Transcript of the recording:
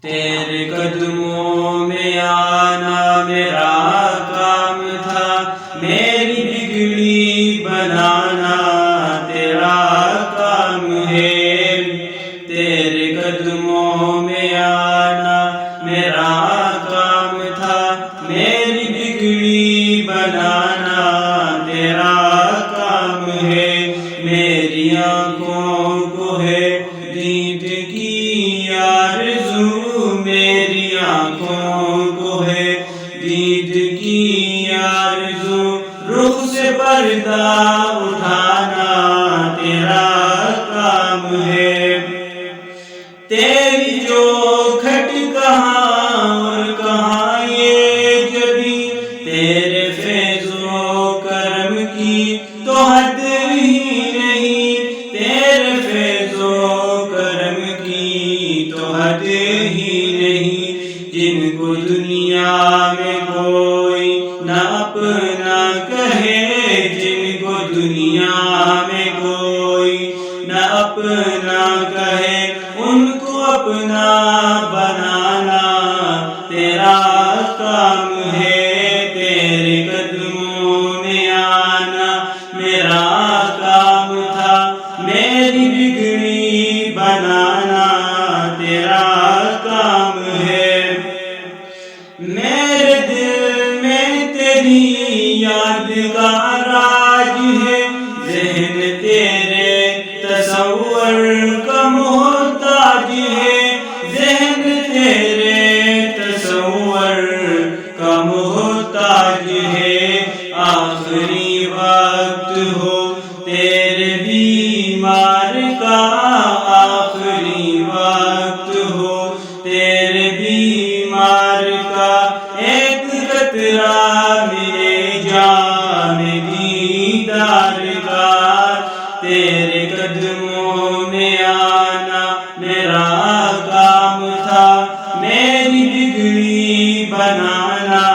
تیرے قدموں میں آنا میرا کام تھا، میری بگڑی بنانا تیرا کام ہے۔ تیرے قدموں میں آنا میرا کام تھا، میری بگڑی بنانا تیرا کام ہے۔ میری آنکھوں کو ہے دید کی آرزو، میری آنکھوں کو ہے دید کی آرزو، رخ سے پردہ اٹھانا تیرا کام ہے۔ تیری چوکھٹ کہاں اور کہاں یہ جبیں، تیرے فیض و کرم کی تو حد ہی نہیں، تیرے فیض و کرم کی تو حد ہی نہیں۔ جن کو دنیا میں کوئی نہ اپنا کہے، جن کو دنیا میں کوئی نہ اپنا کہے، ان کو اپنا بنانا تیرا کام ہے۔ تیرے قدموں میں آنا میرا کام تھا، میری بگڑی بنانا تیرا کام ہے۔ میرے دل میں تیری یاد کا راج ہے، ذہن تیرے تصور کا محتاج ہے، ذہن تیرے تصور کا محتاج ہے۔ آخری وقت ہو تیرے بیمار کا، آخری وقت ہو تیرے بیمار کا، ایک قطرہ میرے جام دیدار کا۔ تیرے قدموں میں آنا میرا کام تھا، میری بگڑی بنانا